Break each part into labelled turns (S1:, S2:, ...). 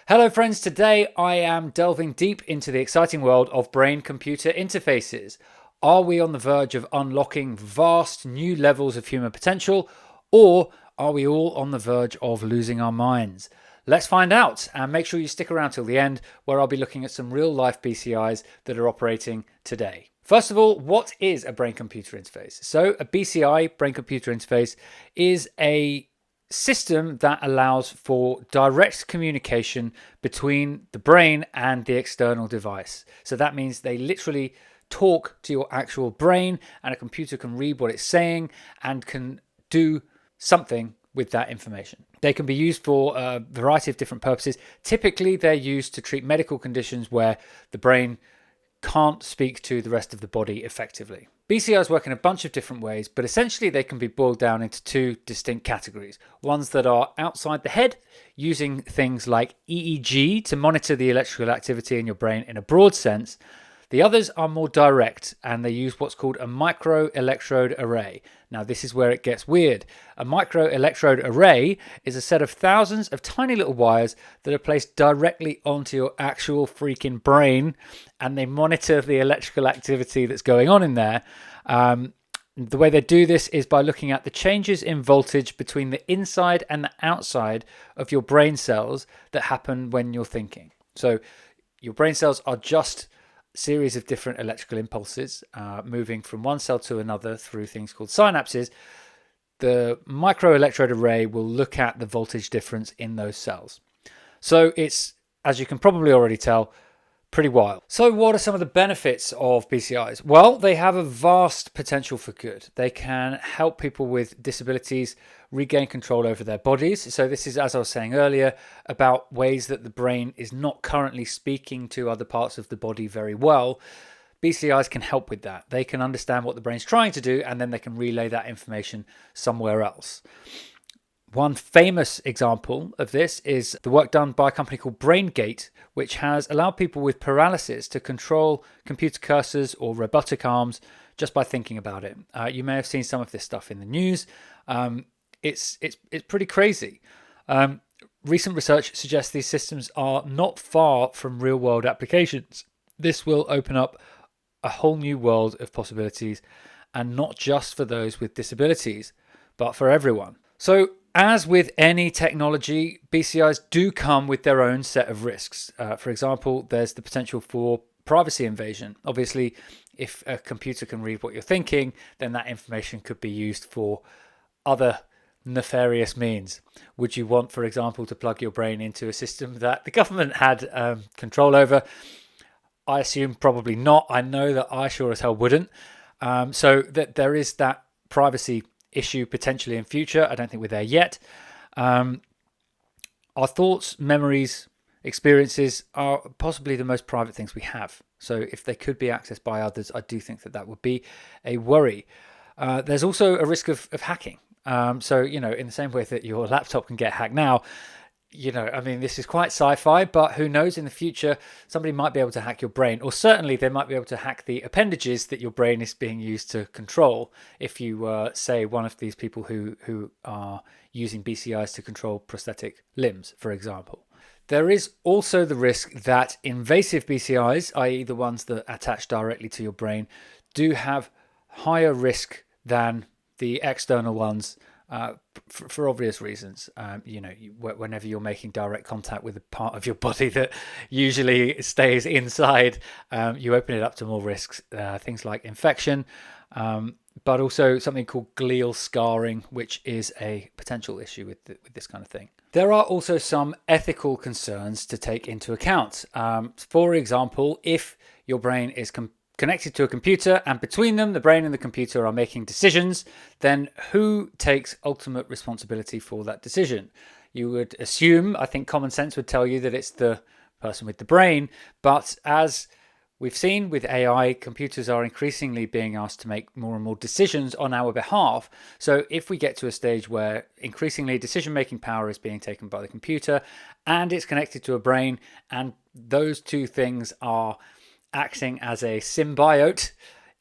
S1: Hello friends, today I am delving deep into the exciting world of brain-computer interfaces. Are we on the verge of unlocking vast new levels of human potential, or are we all on the verge of losing our minds? Let's find out, and make sure you stick around till the end, where I'll be looking at some real-life BCIs that are operating today. First of all, what is a brain-computer interface? So a BCI, brain-computer interface, is a system that allows for direct communication between the brain and the external device. So that means they literally talk to your actual brain, and a computer can read what it's saying and can do something with that information. They can be used for a variety of different purposes. Typically, they're used to treat medical conditions where the brain can't speak to the rest of the body effectively. BCIs work in a bunch of different ways, but essentially they can be boiled down into two distinct categories. Ones that are outside the head, using things like EEG to monitor the electrical activity in your brain in a broad sense. The others are more direct, and they use what's called a microelectrode array. Now, this is where it gets weird. A microelectrode array is a set of thousands of tiny little wires that are placed directly onto your actual freaking brain, and they monitor the electrical activity that's going on in there. The way they do this is by looking at the changes in voltage between the inside and the outside of your brain cells that happen when you're thinking. So your brain cells are just series of different electrical impulses moving from one cell to another through things called synapses. The microelectrode array will look at the voltage difference in those cells. So it's, as you can probably already tell, pretty wild. So what are some of the benefits of BCIs? Well, they have a vast potential for good. They can help people with disabilities regain control over their bodies. So this is, as I was saying earlier, about ways that the brain is not currently speaking to other parts of the body very well. BCIs can help with that. They can understand what the brain's trying to do, and then they can relay that information somewhere else. One famous example of this is the work done by a company called Braingate, which has allowed people with paralysis to control computer cursors or robotic arms just by thinking about it. You may have seen some of this stuff in the news. It's pretty crazy. Recent research suggests these systems are not far from real-world applications. This will open up a whole new world of possibilities, and not just for those with disabilities, but for everyone. So, as with any technology, BCIs do come with their own set of risks. For example, there's the potential for privacy invasion. Obviously, if a computer can read what you're thinking, then that information could be used for other nefarious means. Would you want, for example, to plug your brain into a system that the government had control over? I assume probably not. I know that I sure as hell wouldn't. So that there is that privacy issue potentially in future. I don't think we're there yet. Our thoughts, memories, experiences are possibly the most private things we have. So if they could be accessed by others, I do think that that would be a worry. There's also a risk of hacking. So, in the same way that your laptop can get hacked now, this is quite sci-fi, but who knows, in the future, somebody might be able to hack your brain, or certainly they might be able to hack the appendages that your brain is being used to control. If you say one of these people who are using BCIs to control prosthetic limbs, for example. There is also the risk that invasive BCIs, i.e. the ones that attach directly to your brain, do have higher risk than the external ones, for obvious reasons. Whenever you're making direct contact with a part of your body that usually stays inside, you open it up to more risks, things like infection, but also something called glial scarring, which is a potential issue with this kind of thing. There are also some ethical concerns to take into account. For example, if your brain is connected to a computer, and between them, the brain and the computer are making decisions, then who takes ultimate responsibility for that decision? You would assume, I think common sense would tell you that it's the person with the brain, but as we've seen with AI, computers are increasingly being asked to make more and more decisions on our behalf. So if we get to a stage where increasingly decision-making power is being taken by the computer, and it's connected to a brain, and those two things are acting as a symbiote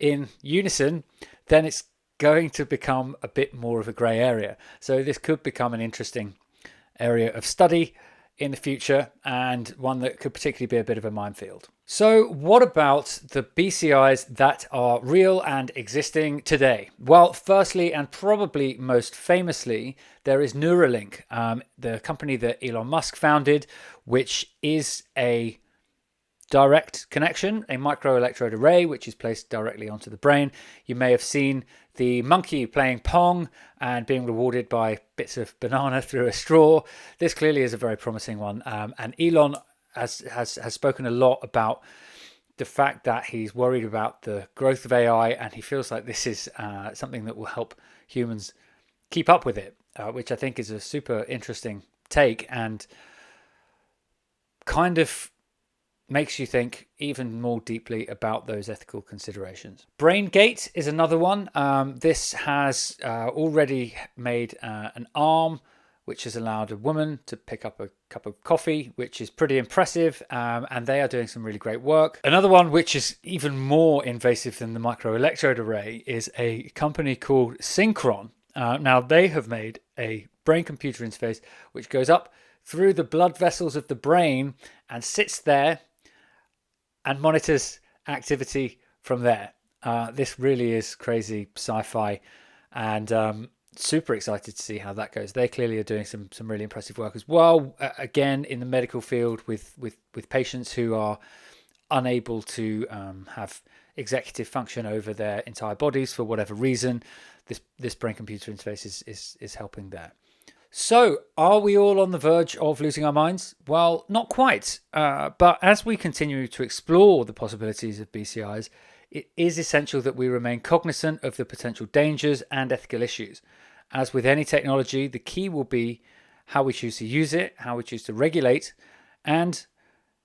S1: in unison, then it's going to become a bit more of a grey area. So this could become an interesting area of study in the future, and one that could particularly be a bit of a minefield. So what about the BCIs that are real and existing today? Well, firstly, and probably most famously, there is Neuralink, the company that Elon Musk founded, which is a direct connection, a microelectrode array, which is placed directly onto the brain. You may have seen the monkey playing Pong and being rewarded by bits of banana through a straw. This clearly is a very promising one. And Elon has spoken a lot about the fact that he's worried about the growth of AI, and he feels like this is something that will help humans keep up with it, which I think is a super interesting take and kind of makes you think even more deeply about those ethical considerations. Braingate is another one. This has already made an arm which has allowed a woman to pick up a cup of coffee, which is pretty impressive, and they are doing some really great work. Another one which is even more invasive than the microelectrode array is a company called Synchron. Now, they have made a brain-computer interface which goes up through the blood vessels of the brain and sits there and monitors activity from there. This really is crazy sci-fi, and super excited to see how that goes. They clearly are doing some really impressive work as well. Again, in the medical field with patients who are unable to have executive function over their entire bodies for whatever reason. This brain-computer interface is helping there. So, are we all on the verge of losing our minds? Well, not quite. But as we continue to explore the possibilities of BCIs, it is essential that we remain cognizant of the potential dangers and ethical issues. As with any technology, the key will be how we choose to use it, how we choose to regulate, and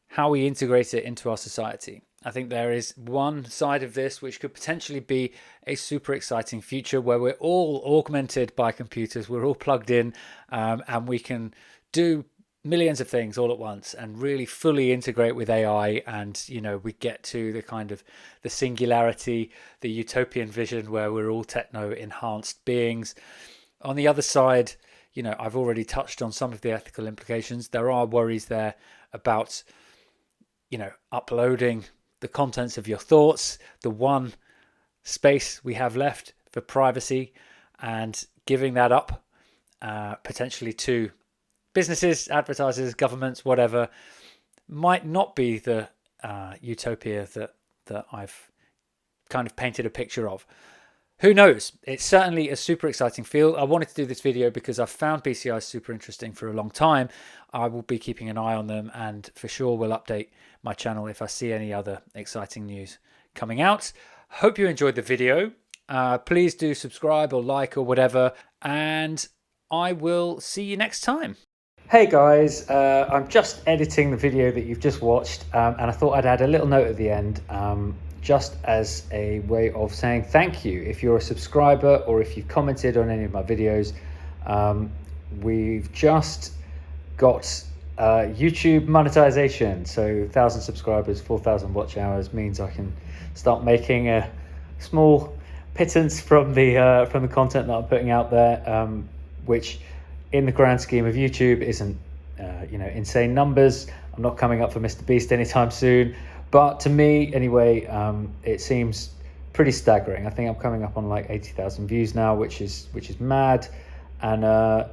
S1: how we integrate it into our society. I think there is one side of this which could potentially be a super exciting future where we're all augmented by computers, we're all plugged in, and we can do millions of things all at once and really fully integrate with AI. And, you know, we get to the kind of the singularity, the utopian vision where we're all techno-enhanced beings. On the other side, you know, I've already touched on some of the ethical implications. There are worries there about, you know, uploading the contents of your thoughts, the one space we have left for privacy, and giving that up potentially to businesses, advertisers, governments, whatever, might not be the utopia that I've kind of painted a picture of. Who knows? It's certainly a super exciting field. I wanted to do this video because I've found BCI super interesting for a long time. I will be keeping an eye on them, and for sure will update my channel if I see any other exciting news coming out. Hope you enjoyed the video. Please do subscribe or like or whatever, and I will see you next time. Hey guys, I'm just editing the video that you've just watched, and I thought I'd add a little note at the end, just as a way of saying thank you. If you're a subscriber or if you've commented on any of my videos, we've just got YouTube monetization. So 1,000 subscribers, 4,000 watch hours means I can start making a small pittance from the content that I'm putting out there, which in the grand scheme of YouTube isn't insane numbers. I'm not coming up for Mr. Beast anytime soon, but to me anyway, it seems pretty staggering. I think I'm coming up on like 80,000 views now, which is mad. And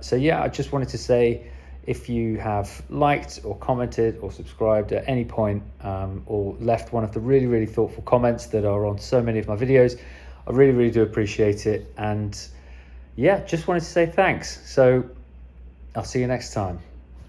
S1: so yeah, I just wanted to say, if you have liked or commented or subscribed at any point, or left one of the really, really thoughtful comments that are on so many of my videos, I really, really do appreciate it. And yeah, just wanted to say thanks. So I'll see you next time.